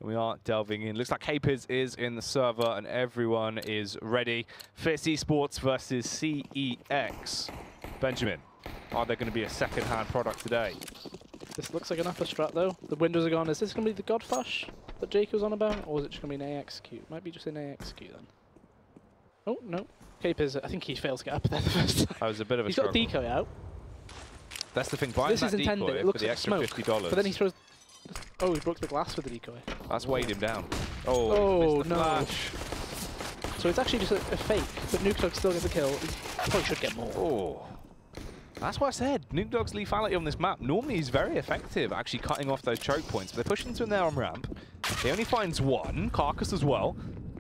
We are delving in. Looks like Capers is in the server and everyone is ready. Fierce Esports versus CEX. Benjamin, are there going to be a second-hand product today? This looks like an upper strat though. The windows are gone. Is this going to be the Godfash that Jake was on about? Or is it just going to be an AXQ? Might be just an AXQ then. Oh, no. Capers, I think he failed to get up there the first time. That was a bit of a He's struggle. got a decoy out. That's the thing, buying This that is intended. decoy It looks for the like extra smoke, $50. but then he throws... Oh, he broke the glass with the decoy. That's weighed him down. Oh, missed the no. flash. So it's actually just a fake, but Nuke Dog still gets a kill. He probably should get more. Oh. That's what I said. Nuke Dog's lethality on this map, normally he's very effective actually cutting off those choke points, but they're pushing into him there on ramp. He only finds one, Carcass as well.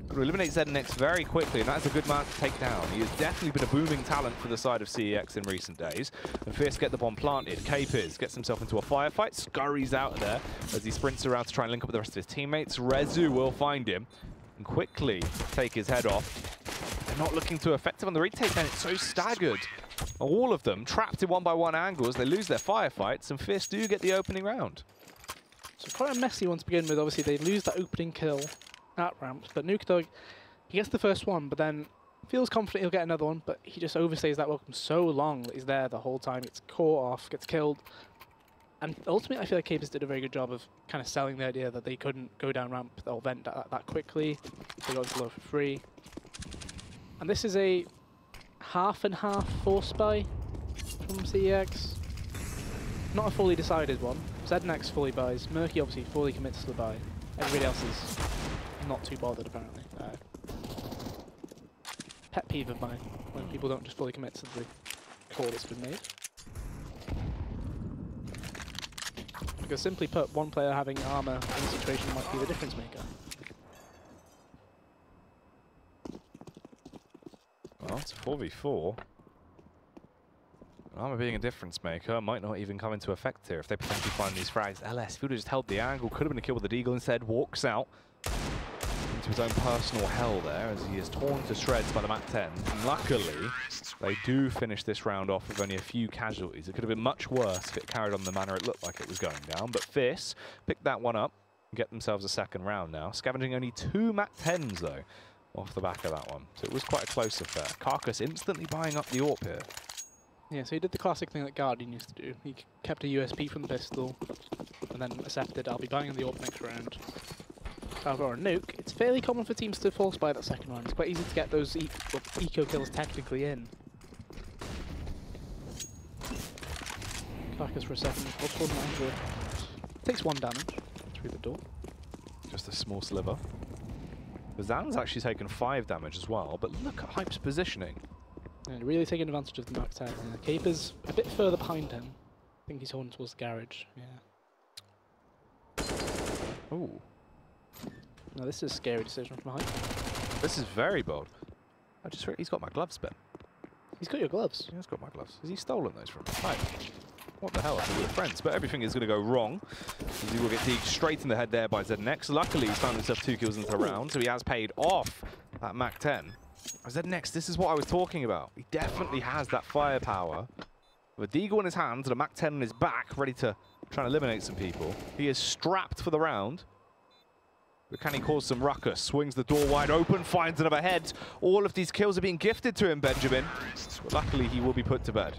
Could eliminate ZNX very quickly, and that's a good man to take down. He has definitely been a booming talent for the side of CEX in recent days. And Fierce get the bomb planted. Capers gets himself into a firefight, scurries out of there as he sprints around to try and link up with the rest of his teammates. Rezu will find him and quickly take his head off. They're not looking too effective on the retake then, it's so staggered. All of them trapped in one-by-one angles, they lose their firefights, and Fierce do get the opening round. So quite a messy one to begin with. Obviously, they lose that opening kill at ramps, but Nuke Dog, he gets the first one, but then feels confident he'll get another one, but he just overstays that welcome so long that he's there the whole time, gets caught off, gets killed. And ultimately, I feel like Capers did a very good job of kind of selling the idea that they couldn't go down ramp or vent that quickly. They got below for free. And this is a half and half force buy from CEX. Not a fully decided one. ZNX fully buys. Murky obviously fully commits to the buy. Everybody else is not too bothered apparently. Pet peeve of mine when people don't just fully commit to the call that's been made. Because simply put, one player having armor in a situation might be the difference maker. Well, it's 4v4. Armor being a difference maker might not even come into effect here if they potentially find these frags. LS, if he would have just held the angle, could have been a kill with the Deagle, instead walks out into his own personal hell there as he is torn to shreds by the Mat 10. And luckily, they do finish this round off with only a few casualties. It could have been much worse if it carried on the manner it looked like it was going down, but Fierce picked that one up and get themselves a second round now, scavenging only 2 Mat 10s though off the back of that one. So it was quite a close affair. Carcass instantly buying up the AWP here. Yeah, so he did the classic thing that Guardian used to do. He kept a USP from the pistol, and then accepted, I'll be buying the AWP next round. However, on Nuke, it's fairly common for teams to force buy that second round. It's quite easy to get those eco kills technically in. Carcass for a second, takes 1 damage through the door. Just a small sliver. Zan's actually taken 5 damage as well, but look at Hype's positioning. And really taking advantage of the Max 10. Yeah, Capers a bit further behind him. I think he's holding towards the garage. Yeah. Ooh. No, this is a scary decision from Hype. This is very bold. I just he's got my gloves, Ben. He's got your gloves. He's got my gloves. Has he stolen those from me? Hype. What the hell? I thought we were friends, but everything is going to go wrong. He will get deeked straight in the head there by ZNX. Luckily, he's found himself 2 kills into the round, so he has paid off that Mac 10. ZNX, this is what I was talking about. He definitely has that firepower. With a Deagle in his hands and a Mac 10 on his back, ready to try and eliminate some people. He is strapped for the round. But can he cause some ruckus? Swings the door wide open, finds another head. All of these kills are being gifted to him, Benjamin. But luckily, he will be put to bed.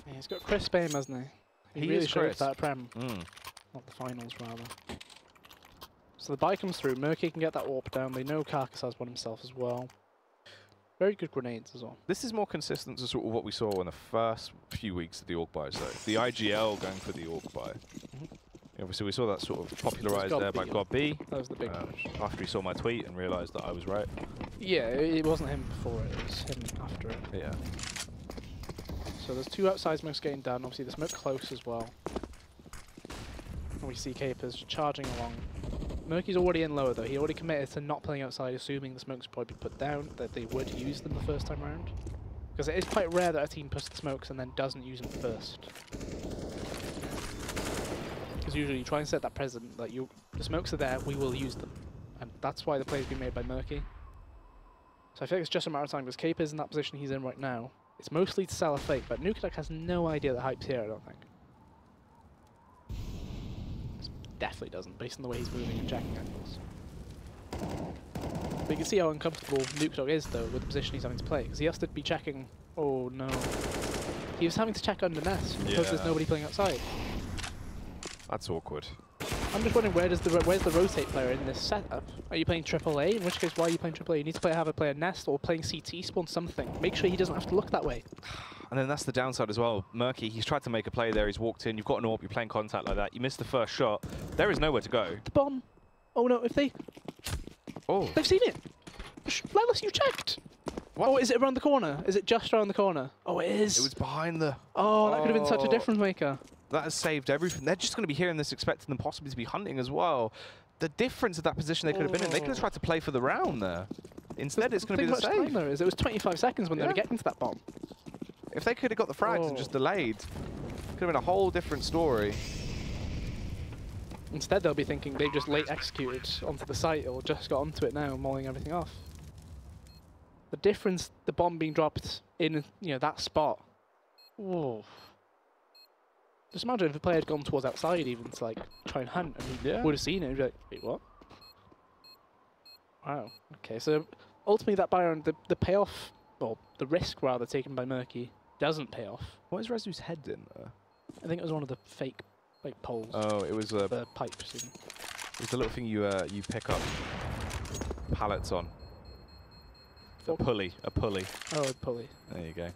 Yeah, he's got crisp aim, hasn't he? He really showed that Prem. Not the finals, rather. So the buy comes through. Murky can get that AWP down. They know Carcass has one himself as well. Very good grenades as well. This is more consistent to sort of what we saw in the first few weeks of the AWP buys, though. The IGL going for the AWP buy. Obviously, we saw that sort of popularised there by God B. That was the big push. After he saw my tweet and realised that I was right. Yeah, it wasn't him before it. It was him after it. Yeah. So there's 2 outside smokes getting done. Obviously, the smoke close as well. And we see Capers charging along. Murky's already in lower though. He already committed to not playing outside, assuming the smokes would probably be put down, that they would use them the first time round. Because it is quite rare that a team pushes the smokes and then doesn't use them first. Because usually you try and set that precedent that the smokes are there, we will use them. And that's why the play's been made by Murky. So I feel like it's just a matter of time, because Capers in that position he's in right now. It's mostly to sell a fake, but Nuke has no idea that Hype's here, I don't think. definitely doesn't, based on the way he's moving and checking angles. But you can see how uncomfortable Nukedog is, though, with the position he's having to play, because he has to be checking... Oh, no. He was having to check under nest because there's nobody playing outside. That's awkward. I'm just wondering, where's the rotate player in this setup? Are you playing AAA? In which case, why are you playing AAA? You need to have a player nest or playing CT spawn something. Make sure he doesn't have to look that way. And then that's the downside as well. Murky, he's tried to make a play there. He's walked in. You've got an AWP. You're playing contact like that. You missed the first shot. There is nowhere to go. The bomb. Oh no! If they... Oh. They've seen it. Lelis, you checked. What? Oh, is it around the corner? Is it just around the corner? Oh, it is. It was behind the... Oh, that could have been such a difference maker. That has saved everything. They're just going to be hearing this, expecting them possibly to be hunting as well. The difference of that position they could have been in, they could have tried to play for the round there. Instead, it's going to be the save. There is. It was 25 seconds when they were getting to that bomb. If they could have got the frags and just delayed, could have been a whole different story. Instead, they'll be thinking they've just late executed onto the site or just got onto it now, mauling everything off. The difference, the bomb being dropped in that spot. Whoa. Just imagine if the player had gone towards outside even to like try and hunt, and he would have seen it and be like, wait, what? Wow. Okay, so ultimately that buy round, the payoff, well, the risk rather taken by Murky doesn't pay off. What is Rezu's head in there? I think it was one of the fake like poles. Oh, it was the pipes. It was the little thing you pick up pallets on. A pulley. Oh, a pulley. There you go.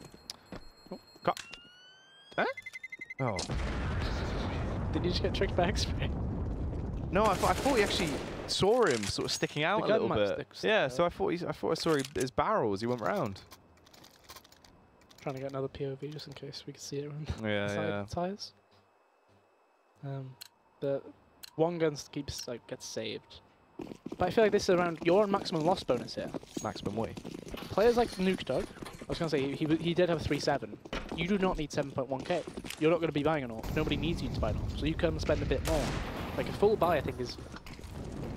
Oh. Cut. Huh? Oh. Did you just get tricked by X-ray? No, I thought he actually saw him sort of sticking out a little bit. Yeah, so I thought I saw his barrel as he went round. Trying to get another POV just in case we could see it around the tires. The one gun gets saved. But I feel like this is around, you're on maximum loss bonus here. Maximum way. Players like Nukedog, I was going to say, he did have 3.7. You do not need 7.1k. You're not going to be buying an AWP. Nobody needs you to buy an AWP. So you can spend a bit more. Like a full buy, I think, is,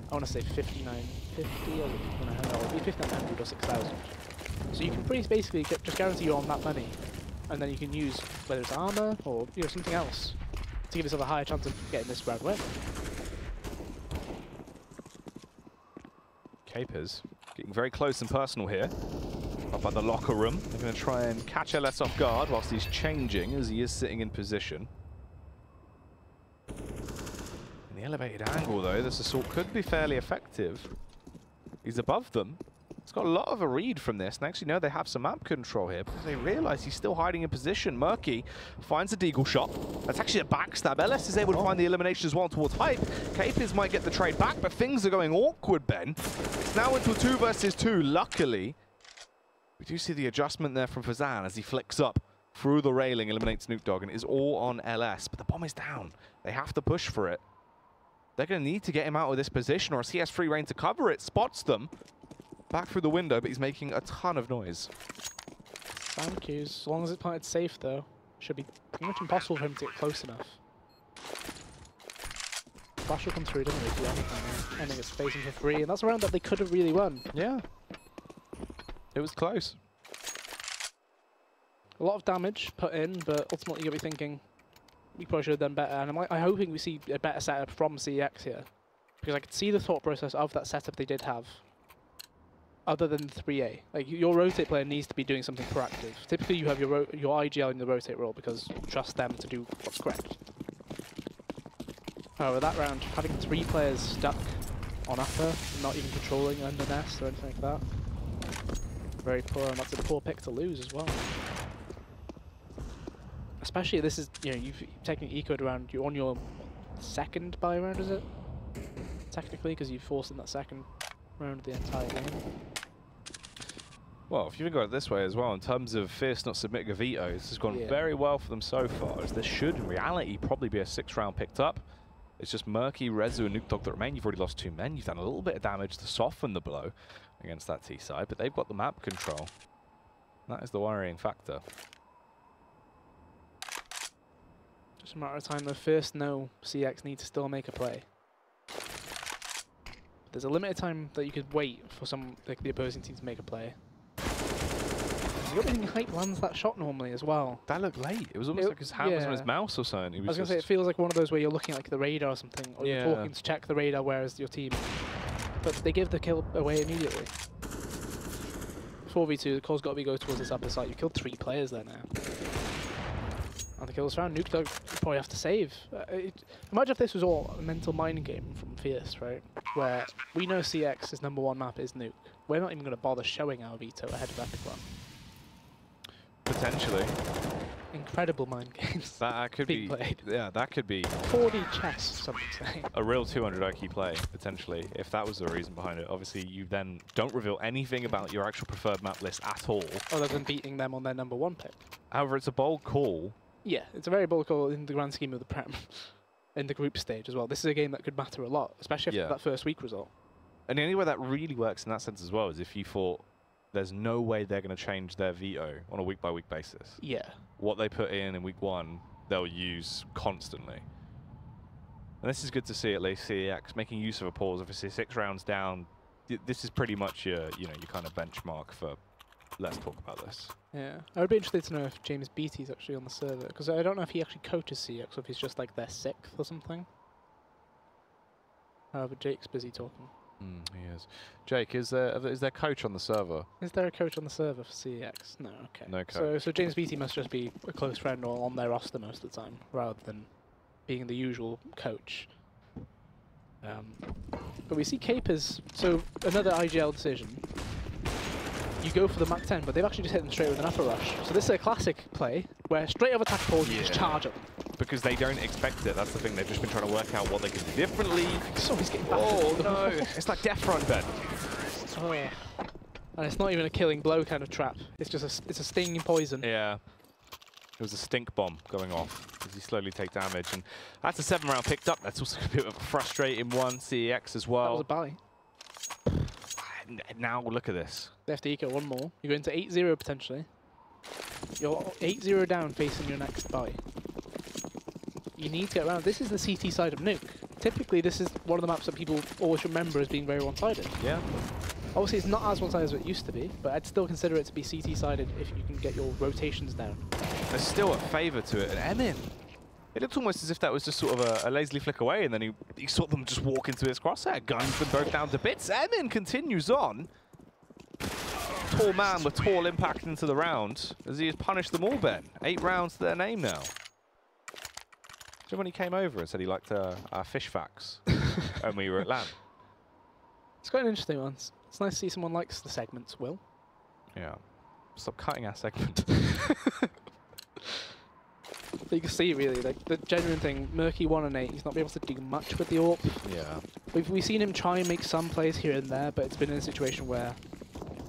I want to say 59.50, or it'll be 5,900 or 6,000. So you can basically just guarantee you're on that money. And then you can use, whether it's armor or something else, to give yourself a higher chance of getting this round win. Capers getting very close and personal here. Up by the locker room. They're going to try and catch LS off guard whilst he's changing, as he is sitting in position. In the elevated angle, though, this assault could be fairly effective. He's above them. He's got a lot of a read from this, and actually, no, they have some map control here because they realise he's still hiding in position. Murky finds a deagle shot. That's actually a backstab. LS is able to find the elimination as well towards Hype. Capers might get the trade back, but things are going awkward, Ben. It's now into a 2 versus 2, luckily. We do see the adjustment there from Fazan as he flicks up through the railing, eliminates Nukedog, and it is all on LS. But the bomb is down. They have to push for it. They're going to need to get him out of this position, or as he has free reign to cover it, spots them. Back through the window, but he's making a ton of noise. Sound cues, as long as it's planted safe though, should be pretty much impossible for him to get close enough. Flash will come through, doesn't he? Ending its spacing for free, and that's a round that they could have really won. Yeah. It was close. A lot of damage put in, but ultimately you'll be thinking, we probably should have done better, and I'm hoping we see a better setup from CeX here. Because I could see the thought process of that setup they did have. Other than 3A. Like, your rotate player needs to be doing something proactive. Typically, you have your IGL in the rotate role because you trust them to do what's correct. However, that round, having 3 players stuck on upper, not even controlling under nest or anything like that, very poor, and that's a poor pick to lose as well. Especially, this is, you've taken ecoed around, you're on your second buy round, is it? Technically, because you forced in that second round of the entire game. Well, if you think about it this way as well, in terms of Fierce not submitting a veto, this has gone very well for them so far, as this should, in reality, probably be a 6th round picked up. It's just Murky, Rezu, and Nukedog that remain. You've already lost 2 men. You've done a little bit of damage to soften the blow against that T side, but they've got the map control. That is the worrying factor. Just a matter of time, though. First, no, CeX need to still make a play. There's a limited time that you could wait for the opposing team to make a play. You got to think Hype lands that shot normally as well. That looked late. It was almost like his hand was on his mouse or something. I was going to say, it feels like one of those where you're looking at like the radar or something, or you're talking to check the radar, whereas your team. But they give the kill away immediately. 4v2, the call's got to be go towards this upper side. You killed 3 players there now. And the kills found. Nuke Dog probably have to save. Imagine if this was all a mental mind game from Fierce, right? Where we know CeX's #1 map is Nuke. We're not even going to bother showing our veto ahead of Epic One. Potentially. Incredible mind games. That could be played. Yeah, that could be 4D chess, some would say. A real 200 IQ play, potentially, if that was the reason behind it. Obviously, you then don't reveal anything about your actual preferred map list at all. Other than beating them on their #1 pick. However, it's a bold call. Yeah, it's a very bold call in the grand scheme of the Prem. In the group stage as well. This is a game that could matter a lot, especially after that first week result. And the only way that really works in that sense as well is if you thought there's no way they're going to change their veto on a week-by-week basis. Yeah. What they put in week 1, they'll use constantly. And this is good to see, at least CeX making use of a pause. Obviously, 6 rounds down. This is pretty much your, your kind of benchmark for let's talk about this. Yeah, I would be interested to know if James Beattie's actually on the server, because I don't know if he actually coaches CeX or if he's just like their 6th or something. However, Jake's busy talking. He is. Jake, is there coach on the server? Is there a coach on the server for CeX? No, okay. No coach. So James Beattie must just be a close friend or on their roster most of the time, rather than being the usual coach. But we see Capers, so another IGL decision. You go for the Mach 10, but they've actually just hit them straight with an upper rush. So this is a classic play, where straight over attack pause, you just charge them. Because they don't expect it, that's the thing. They've just been trying to work out what they can do differently. So he's getting back. Oh no, it's like Death Run, Ben. Oh. And it's not even a killing blow kind of trap. It's just it's a stinging poison. Yeah. It was a stink bomb going off as you slowly take damage. And that's a 7th round picked up. That's also a bit of a frustrating one. CeX as well. That was a bally. Now look at this. They have to eco one more. You go into 8-0 potentially. You're 8-0 down facing your next buy. You need to get around. This is the CT side of Nuke. Typically, this is one of the maps that people always remember as being very one-sided. Yeah. Obviously, it's not as one-sided as it used to be, but I'd still consider it to be CT-sided if you can get your rotations down. There's still a favour to it. And Emin, it looked almost as if that was just sort of a lazily flick away, and then he saw them just walk into his crosshair, guns them both down to bits. Emin continues on. Tall man with tall impact into the round, as he has punished them all, Ben. 8 rounds to their name now. When he came over and said he liked our fish facts when we were at LAN. It's quite an interesting one. It's nice to see someone likes the segments, Will. Yeah. Stop cutting our segment. You can see, really, like, the genuine thing, Murky 1 and 8, he's not been able to do much with the AWP. Yeah. We've seen him try and make some plays here and there, but it's been in a situation where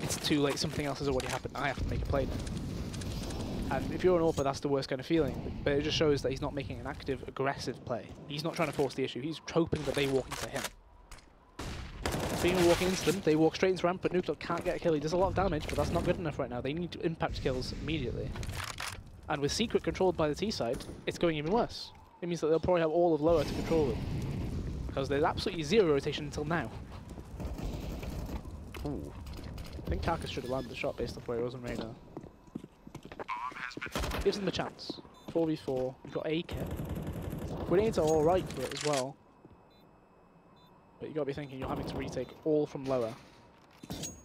it's too late, something else has already happened, I have to make a play now. And if you're an AWPer, that's the worst kind of feeling. But it just shows that he's not making an active, aggressive play. He's not trying to force the issue. He's hoping that they walk into him. Being walking into them, they walk straight into ramp, but Nuke can't get a kill. He does a lot of damage, but that's not good enough right now. They need to impact kills immediately. And with Secret controlled by the T side, it's going even worse. It means that they'll probably have all of lower to control them. Because there's absolutely 0 rotation until now. Ooh. I think Carcass should have landed the shot based off where it was on radar. Gives them a chance. 4v4. We've got a kit. Grenades are alright for it as well. But you gotta be thinking you're having to retake all from lower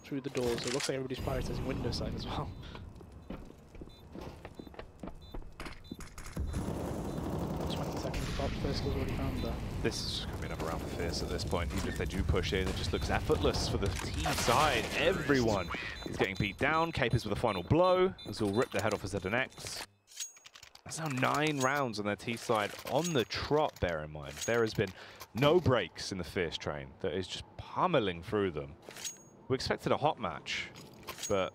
through the doors. So it looks like everybody's prioritizing window side as well. First kill's already found there. This is just going to be another round for Fierce at this point. Even if they do push in, it just looks effortless for the T side. Everyone is getting beat down. Capers with a final blow. As will rip their head off as ZNX. That's now 9 rounds on their T side on the trot, bear in mind. There has been no breaks in the Fierce train. That is just pummeling through them. We expected a hot match, but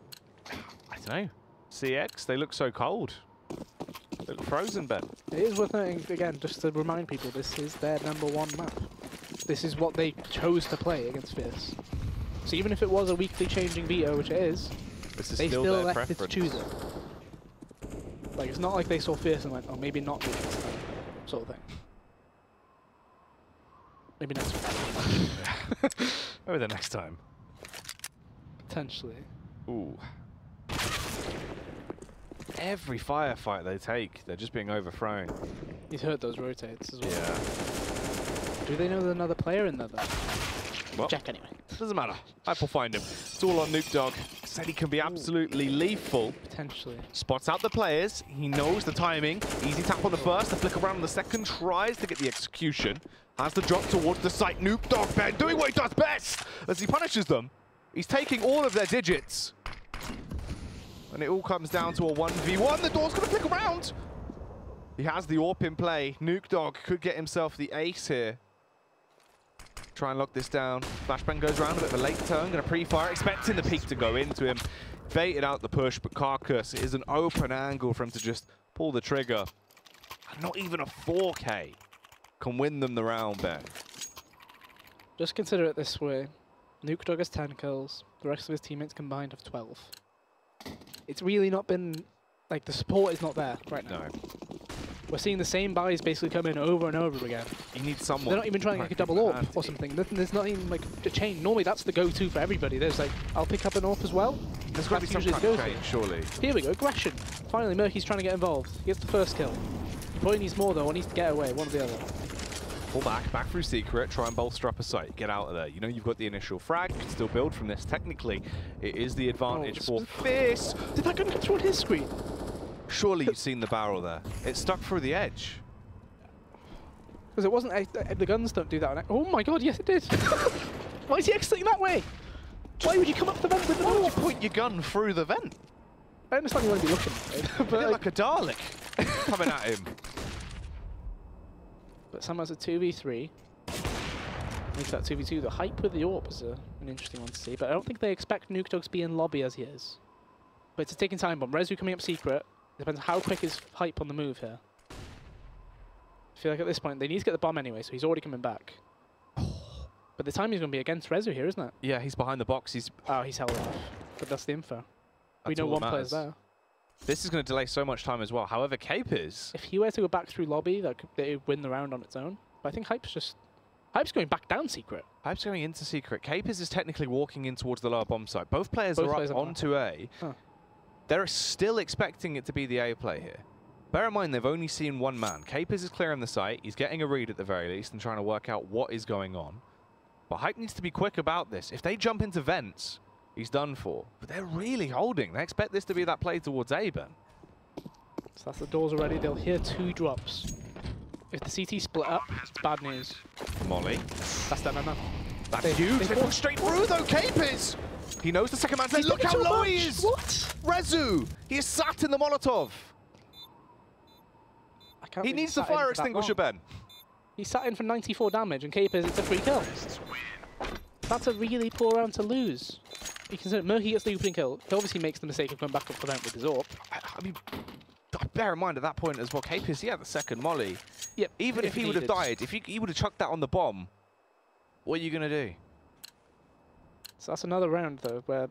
I don't know. CeX, they look so cold. They look frozen, Ben. It is worth noting, again, just to remind people, this is their #1 map. This is what they chose to play against Fierce. So even if it was a weekly changing veto, which it is, they still left it to choose it. Like, it's not like they saw Fierce and went, oh, maybe not do this time, sort of thing. Maybe next week. Maybe the next time. Potentially. Ooh. Every firefight they take, they're just being overthrown. He's heard those rotates as well. Yeah. Do they know there's another player in there though? Well, check anyway. Doesn't matter. Hype will find him. It's all on Nuke Dog. Said he can be absolutely lethal. Potentially. Spots out the players. He knows the timing. Easy tap on the first, the flick around on the second, tries to get the execution. Has the drop towards the site. Nuke Dog, Ben, doing what he does best as he punishes them. He's taking all of their digits. And it all comes down to a 1v1. The door's going to flick around. He has the AWP in play. Nuke Dog could get himself the ace here. Try and lock this down. Flashbang goes around, a bit of a late turn. Going to pre-fire, expecting the peek to go into him. Baited out the push, but Carcass is an open angle for him to just pull the trigger. And not even a 4K can win them the round, Ben. Just consider it this way. Nuke Dog has 10 kills. The rest of his teammates combined have 12. It's really not been... Like, the support is not there right now. No. We're seeing the same buys basically come in over and over again. You need someone. They're not even trying like a double AWP or something. There's not even like a chain. Normally that's the go-to for everybody. There's like, I'll pick up an AWP as well. There's got to be some kind of change, surely. Here we go, aggression. Finally, Murky's trying to get involved. He gets the first kill. He probably needs more though, or needs to get away, one or the other. Pull back through secret, try and bolster up a site, get out of there. You know you've got the initial frag, you can still build from this. Technically, it is the advantage for Fierce. Did that gun come through on his screen? Surely you've seen the barrel there. It stuck through the edge. Because it wasn't, the guns don't do that. Oh my god, yes it did. Why is he exiting that way? Why would you come up the vent with the Why would you AWP? point your gun through the vent? I understand you won't be looking at it, but like a Dalek coming at him. But Sam has a 2v3. Makes that 2v2. The hype with the AWP is an interesting one to see, but I don't think they expect Nuke Dog to be in lobby as he is. But it's a ticking time bomb. Rezu coming up secret. Depends how quick is hype on the move here. I feel like at this point they need to get the bomb anyway, so he's already coming back. But the timing's going to be against Rezu here, isn't it? Yeah, he's behind the box. Oh, he's held off. But that's the info. We That's know all that one player's matters. there. This is going to delay so much time as well. However, Cape is... If he were to go back through lobby, that could they would win the round on its own. But I think Hype's going back down secret. Hype's going into secret. Capers is technically walking in towards the lower bomb site. Both players are up onto A. Huh. They're still expecting it to be the A play here. Bear in mind, they've only seen one man. Capers is clearing the site. He's getting a read at the very least and trying to work out what is going on. But Hype needs to be quick about this. If they jump into vents, he's done for. But they're really holding. They expect this to be that play towards A, Ben. So that's the doors already. They'll hear 2 drops. If the CT split up, it's bad news. Molly. That's them, man. That's huge. They walk straight through, though. Capers! He knows the second man's there. Look how low he is! What? Rezu! He is sat in the Molotov. He needs the fire extinguisher, Ben. He sat in for 94 damage, and Capers, it's a free kill. That's a really poor round to lose. You consider Murky gets the opening kill. He obviously makes the mistake of going back up the vent with his AWP. I mean, bear in mind at that point as well, Capers, he had the second molly. Yep. Even if he would have died, if he would have chucked that on the bomb, what are you going to do? So that's another round, though, where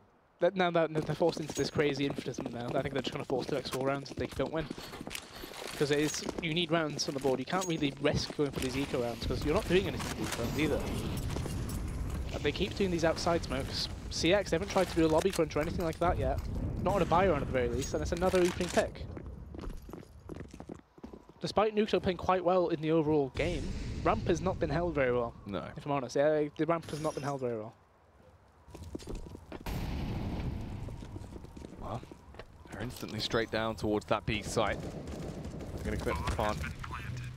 now that they're forced into this crazy infinite now, I think they're just going to force 2 extra rounds if they don't win. Because it is, you need rounds on the board. You can't really risk going for these eco rounds because you're not doing anything to these rounds either. And they keep doing these outside smokes. CeX, they haven't tried to do a lobby crunch or anything like that yet. Not on a buy round at the very least, and it's another opening pick. Despite Nuke playing quite well in the overall game, ramp has not been held very well. No. If I'm honest, yeah, the ramp has not been held very well. Well, they're instantly straight down towards that B site. They're going to commit to the plant.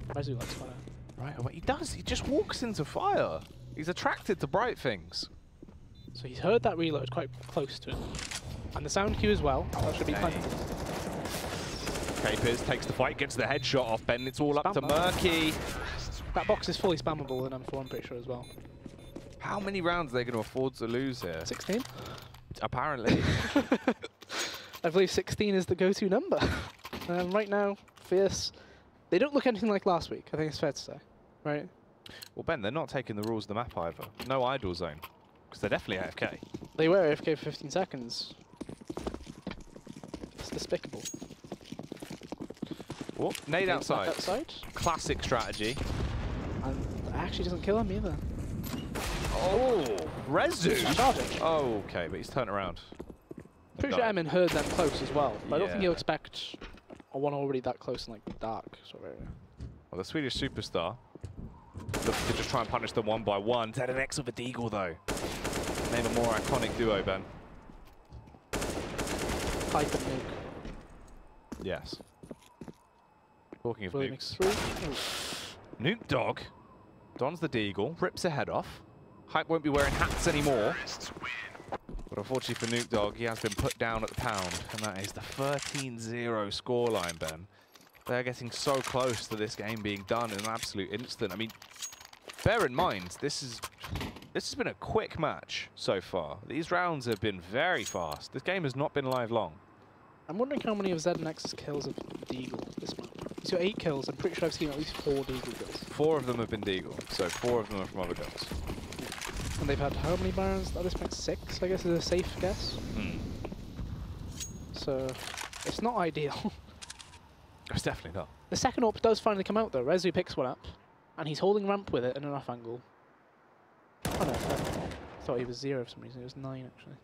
Rezu likes fire. Right, well, he does. He just walks into fire. He's attracted to bright things. So he's heard that reload quite close to him. And the sound cue as well. That should be plenty. Capers takes the fight, gets the headshot off Ben. It's all up to Murky. That box is fully spammable in M4, I'm pretty sure as well. How many rounds are they going to afford to lose here? 16. Apparently. I believe 16 is the go-to number. Right now, Fierce, they don't look anything like last week, I think it's fair to say, right? Well, Ben, they're not taking the rules of the map either. No idle zone, because they're definitely AFK. They were AFK for 15 seconds. It's despicable. Oh, nade outside. Outside. Classic strategy. And it actually doesn't kill him either. Oh, Rezu. Charging. Oh, okay, but he's turned around. Pretty sure Emin heard them close as well, but I don't think he'll Yeah. expect a one already that close in like dark sort of area. Well, the Swedish superstar looks to just try and punish them one by one. ZNX with a deagle though. Name a more iconic duo, Ben. Hype and Nuke. Yes. Talking of William nukes. X3. Nuke Dog dons the deagle, rips her head off. Hype won't be wearing hats anymore. But unfortunately for Nuke Dog, he has been put down at the pound. And that is the 13-0 scoreline, Ben. They're getting so close to this game being done in an absolute instant. I mean, bear in mind, this has been a quick match so far. These rounds have been very fast. This game has not been live long. I'm wondering how many of ZNX's kills have been deagle this month. He's got 8 kills. I'm pretty sure I've seen at least 4 deagle kills. 4 of them have been deagle, so 4 of them are from other guns. And they've had how many Barons at this point? 6, I guess, is a safe guess. Hmm. So, it's not ideal. It's definitely not. The second AWP does finally come out though. Rezu picks one up, and he's holding ramp with it in an off angle. Oh no, I thought he was 0 for some reason. It was 9 actually.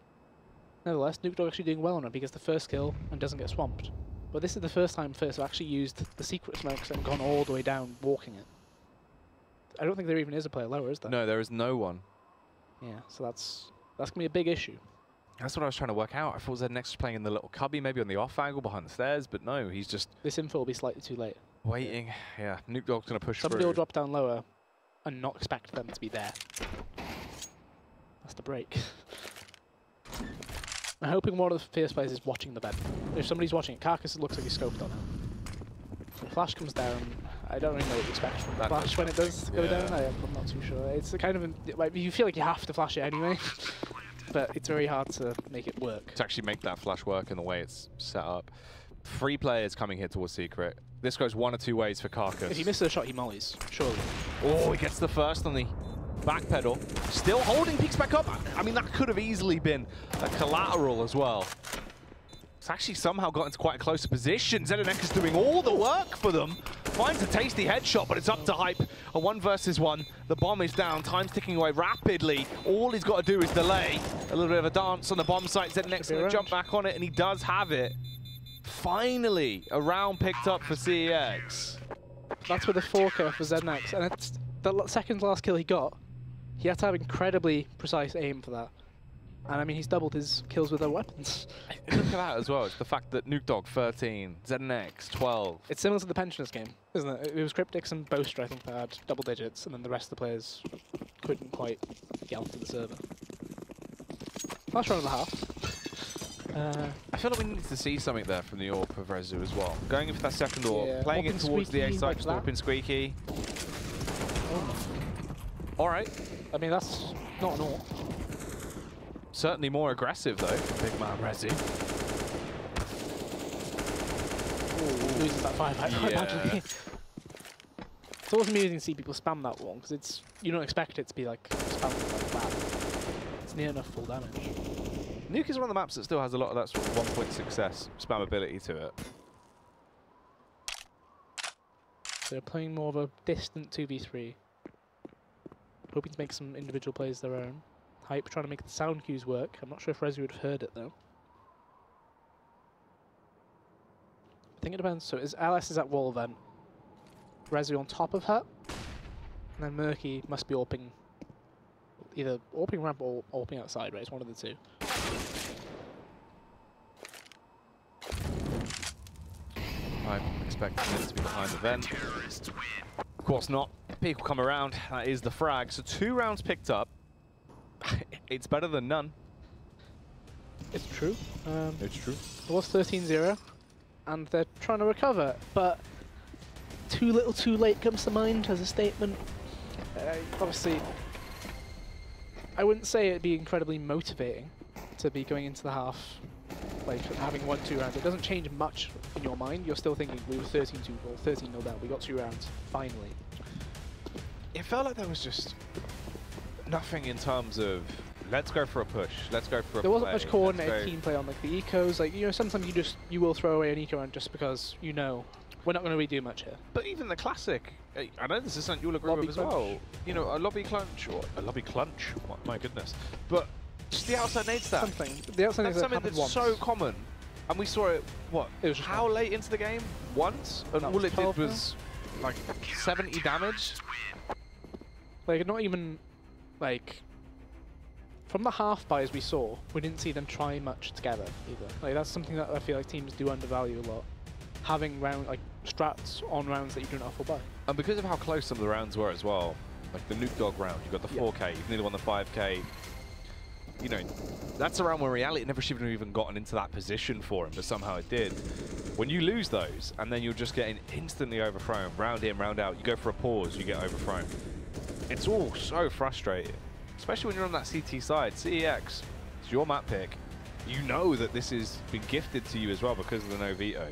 Nevertheless, Nuke Dog actually doing well on it because the first kill and doesn't get swamped. But this is the first time First have actually used the secret smokes and gone all the way down, walking it. I don't think there even is a player lower, is there? No, there is no one. Yeah, so that's gonna be a big issue. That's what I was trying to work out. I thought ZNX was playing in the little cubby, maybe on the off angle behind the stairs, but no, he's just This info will be slightly too late. waiting. Yeah, Nuke Dog's going to push Somebody through. will drop down lower and not expect them to be there. That's the break. I'm hoping one of the Fierce players is watching the bed. If somebody's watching it, Carcass looks like he's scoped on it. The flash comes down. I don't really know what you expect from the That flash when it does go down. I'm not too sure. It's a kind of like you feel like you have to flash it anyway, but it's very hard to make it work. To actually make that flash work in the way it's set up. 3 players coming here towards Secret. This goes one or two ways for Carcass. If he misses a shot, he mollies, surely. Oh, he gets the first on the back pedal. Still holding, peeks back up. I mean, that could have easily been a collateral as well. It's actually somehow got into quite a closer position. ZNX is doing all the work for them. Finds a tasty headshot, but it's up to Hype. A 1 versus 1. The bomb is down. Time's ticking away rapidly. All he's got to do is delay. A little bit of a dance on the bomb site. ZNX going to jump back on it, and he does have it. Finally, a round picked up for CEX. That's with a 4K for ZNX, and it's the second last kill he got. He had to have incredibly precise aim for that. And I mean, he's doubled his kills with their weapons. Look at that as well. It's the fact that Nuke Dog 13, ZNX 12. It's similar to the Pensioners game, isn't it? It was Cryptix and Boaster, I think, that had double digits, and then the rest of the players couldn't quite get onto the server. Last round and a half. I feel like we need to see something there from the AWP of Rezu as well. Going in for that second AWP, Yeah, playing it AWP towards the A squeaky side, like just that. AWP squeaky. Oh. Alright. I mean, that's not an AWP. Certainly more aggressive though, big man Rezu. Loses that 5 Yeah. It's always amusing to see people spam that one, because it's you don't expect it to be like spammed like that. It's near enough full damage. Nuke is one of the maps that still has a lot of that sort of 1-point success spammability to it. So they're playing more of a distant 2v3. Hoping to make some individual plays their own. Hype trying to make the sound cues work. I'm not sure if Rezu would have heard it though. I think it depends. So LS is at wall then. Rezu on top of her. And then Murky must be AWPing either AWPing ramp or AWPing outside, right? It's one of the two. I'm expecting it to be behind the vent. Of course not. People come around. That is the frag. So 2 rounds picked up. It's better than none. It's true. It's true. It was 13-0, and they're trying to recover, but too little too late comes to mind as a statement. Obviously, I wouldn't say it'd be incredibly motivating to be going into the half, like having 1-2 rounds. It doesn't change much in your mind. You're still thinking, we were 13-2 or 13-0 down. We got 2 rounds, finally. It felt like there was just nothing in terms of let's go for a push, let's go for a There wasn't play, much coordinated team play on like the ecos. Like, you know, sometimes you will throw away an eco round just because you know we're not going to redo much here. But even the classic, I know this is something you'll agree Lobby with as clunch. well. You know, a lobby clunch or a lobby clunch. My goodness. But Just the outside nade stack. Something. The outside That's nade something happened that's once. so common. And we saw it, what? It was just how once. late into the game? Once? And That all was it did 12 was like 70 damage? Like, not even, like, from the half buys we saw, we didn't see them try much together either. Like, that's something that I feel like teams do undervalue a lot. Having like strats on rounds that you do not full buy. And because of how close some of the rounds were as well, like the Nuke Dog round, you got the 4K, you've nearly won the 5K. You know, that's a round where reality never should have even gotten into that position for him, but somehow it did. When you lose those, and then you're just getting instantly overthrown, round in, round out, you go for a pause, you get overthrown. It's all so frustrating, especially when you're on that CT side. CEX, it's your map pick. You know that this has been gifted to you as well because of the no veto.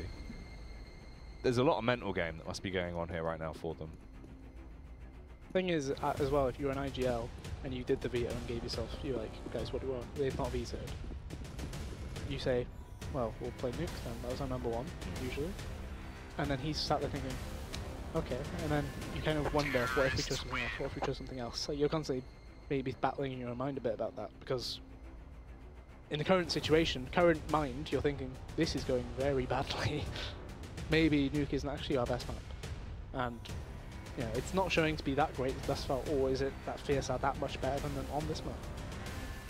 There's a lot of mental game that must be going on here right now for them. Thing is, as well, if you're an IGL and you did the veto and gave yourself, you're like, guys, what do you want? They've not vetoed. You say, well, we'll play nukes then. That was our number one, usually. And then he's sat there thinking, okay. And then you kind of wonder, what if we chose something else? What if we chose something else? So you're constantly maybe battling in your mind a bit about that, because in the current situation, current mind, you're thinking, this is going very badly. Maybe Nuke isn't actually our best map. And you know, it's not showing to be that great thus far, or is it that Fierce are that much better than them on this map?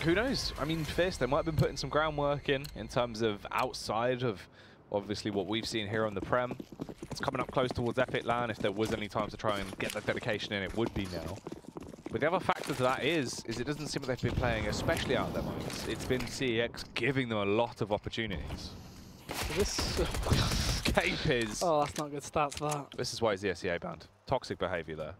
Who knows? I mean, Fierce, they might have been putting some groundwork in terms of outside of obviously what we've seen here on the Prem. It's coming up close towards Epic LAN. If there was any time to try and get that dedication in, it would be now. But the other factor to that is it doesn't seem like they've been playing especially out of their minds. It's been CEX giving them a lot of opportunities. So this... Cape is... Oh, that's not good stats, that. This is why he's the SEA banned. Toxic behaviour there.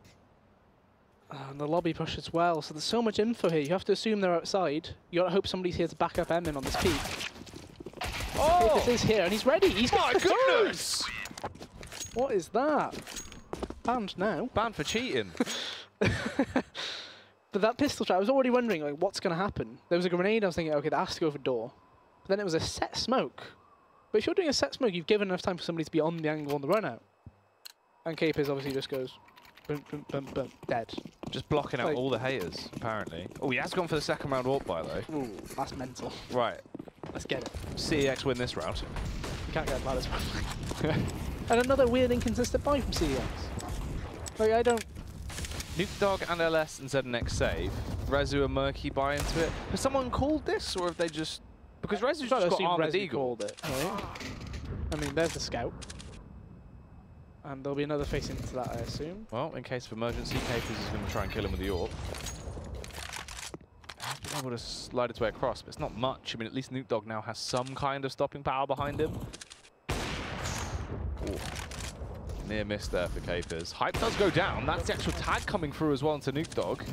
And the lobby push as well, so there's so much info here. You have to assume they're outside. You gotta hope somebody's here to back up Emin on this peak. Oh! This is here, and he's ready. He's My goodness! What is that? Banned now. Banned for cheating. But that pistol trap, I was already wondering, like, what's gonna happen? There was a grenade, I was thinking, okay, that has to go for door. But then it was a set smoke. But if you're doing a set smoke, you've given enough time for somebody to be on the angle on the run out. And Capers obviously just goes, boom, boom, boom, boom, dead. Just blocking out Like, all the haters, apparently. Oh, he has gone for the second round warp by though. Ooh, that's mental. Right. Let's get it. CEX win this round. You can't get it by this one. And another weird inconsistent buy from CEX. Like, I don't... Nuke Dog and LS and ZNX save. Rezu and Murky buy into it. Has someone called this, or have they just... Because Rezu's just got Armored Eagle. Called it, right? I mean, there's the scout. And there'll be another face into that, I assume. Well, in case of emergency, Capers is going to try and kill him with the AWP. Has been able to slide its way across, but it's not much. I mean, at least Nuke Dog now has some kind of stopping power behind him. Ooh. Near miss there for Capers. Hype does go down. That's the actual tag coming through as well into Nuke Dog.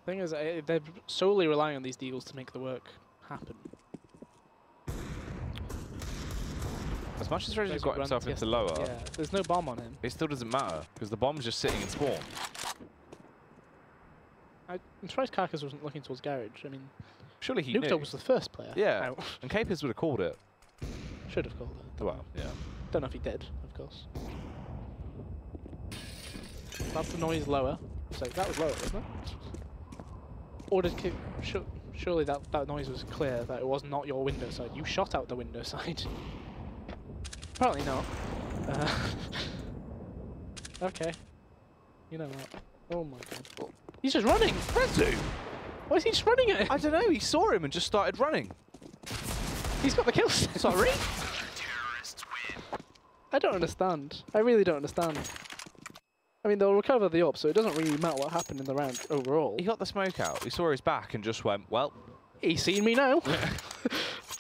Thing is, they're solely relying on these deagles to make the work happen. As much as Rezu's got himself into lower, yeah, there's no bomb on him. it still doesn't matter, because the bomb's just sitting in spawn. I'm surprised Karkas wasn't looking towards garage. I mean, Surely he Nuke knew. Dog was the first player. Yeah, out. and Capers would have called it. Should have called it. Well, yeah. Don't know if he did, of course. That's the noise lower. So that was lower, wasn't it? Or did surely that noise was clear that it was not your window side. You shot out the window side. Apparently not. Okay. You know what? Oh my god. He's just running! Rezu! Why is he just running at him? I don't know, he saw him and just started running. He's got the kill. Sorry? I don't understand. I really don't understand. I mean, they'll recover the op, so it doesn't really matter what happened in the round overall. He got the smoke out, he saw his back and just went, well. He's seen me now.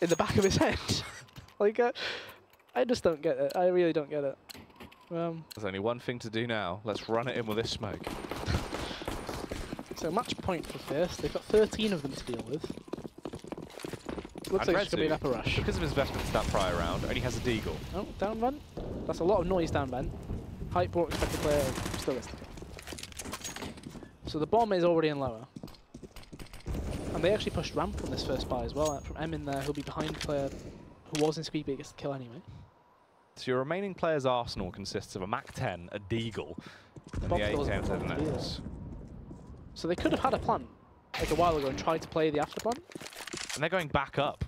In the back of his head. Like, I just don't get it. I really don't get it. There's only one thing to do now. Let's run it in with this smoke. So match point for Fierce. They've got 13 of them to deal with. Looks like it's going to be an upper rush. Because of his investments that prior round, only has a deagle. Oh, down vent. That's a lot of noise down vent. Hype won't expect to play still is. So the bomb is already in lower. And they actually pushed ramp from this first buy as well. From M in there, he'll be behind a player who was in speed, but he gets the kill anyway. So your remaining players' arsenal consists of a Mac 10, a deagle, and the Bomb kills A10 from ZNX. So they could have had a plan like a while ago and tried to play the after plan. And they're going back up.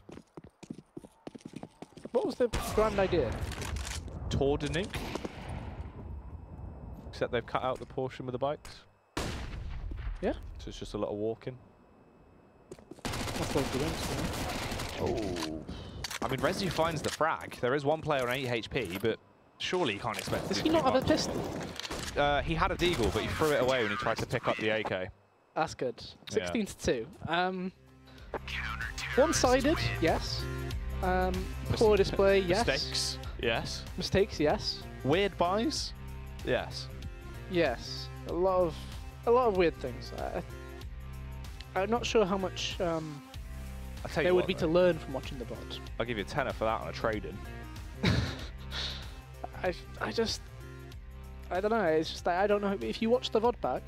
What was the grand idea? Tour de nuke. Except they've cut out the portion with the bikes. Yeah. So it's just a lot of walking. That's what the wins. Oh. I mean, Rezu finds the frag. There is one player on 8 HP, but surely you can't expect. Does he not have a pistol? He had a deagle, but he threw it away when he tried to pick up the AK. That's good. 16 to 2. One-sided, yes. Poor display, yes. Mistakes, yes. Mistakes, yes. Weird buys, yes. Yes. A lot of weird things. I'm not sure how much there would be to learn from watching the VOD. I'll give you a tenner for that on a trade-in. I don't know. It's just that I don't know if you watch the VOD back.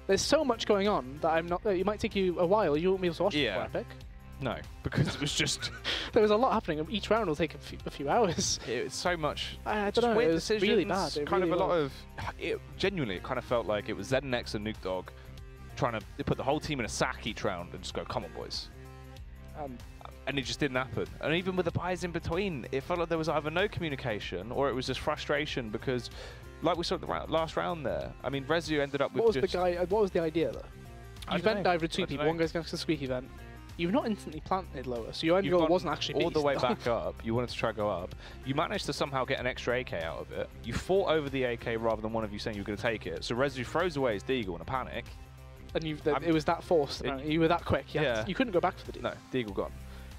There's so much going on that I'm not. It might take you a while. You won't be able to watch it before Epic. No, because it was just there was a lot happening. Each round will take a few hours. It's so much. I don't know. Weird it was decisions, really bad. Kind of a lot of. Genuinely, it kind of felt like it was ZNX and Nuke Dog trying to put the whole team in a sack each round and just go, "Come on, boys." And it just didn't happen. And even with the buys in between, it felt like there was either no communication or it was just frustration because, like we saw at the last round there, I mean, Rezu ended up with What was the idea though? You vent dive with two people, one goes against the squeaky vent. You've not instantly planted lower, so your end goal wasn't actually all the way back up. You wanted to try to go up. You managed to somehow get an extra AK out of it. You fought over the AK rather than one of you saying you were going to take it. So Rezu throws away his deagle in a panic. And it was that forced. You were that quick. You couldn't go back for the deagle. No, deagle gone.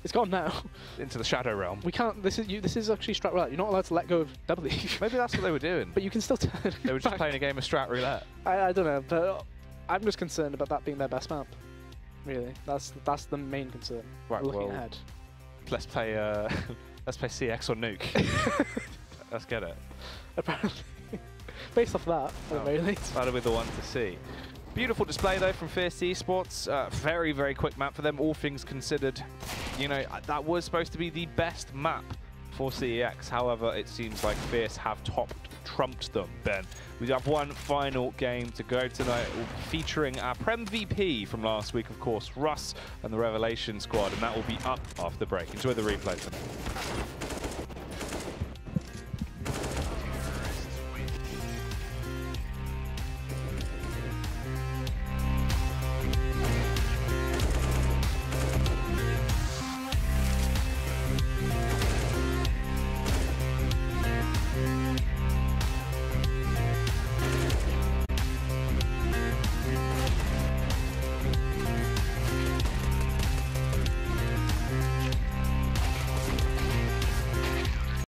It's gone now. Into the shadow realm. We can't. This is actually strat roulette. You're not allowed to let go of W. Maybe that's what they were doing. But you can still turn. They were just playing a game of strat roulette. I don't know, but I'm just concerned about that being their best map. Really, that's the main concern. Right, looking ahead. Let's play CeX or Nuke. Let's get it. Apparently, based off that, at the very least. That'll be the one to see. Beautiful display though from Fierce Esports. Very, very quick map for them, all things considered. You know, that was supposed to be the best map for CEX. However, it seems like Fierce have trumped them, Ben. We have one final game to go tonight, featuring our Prem VP from last week, of course, Russ and the Revelation squad, and that will be up after the break. Enjoy the replay tonight.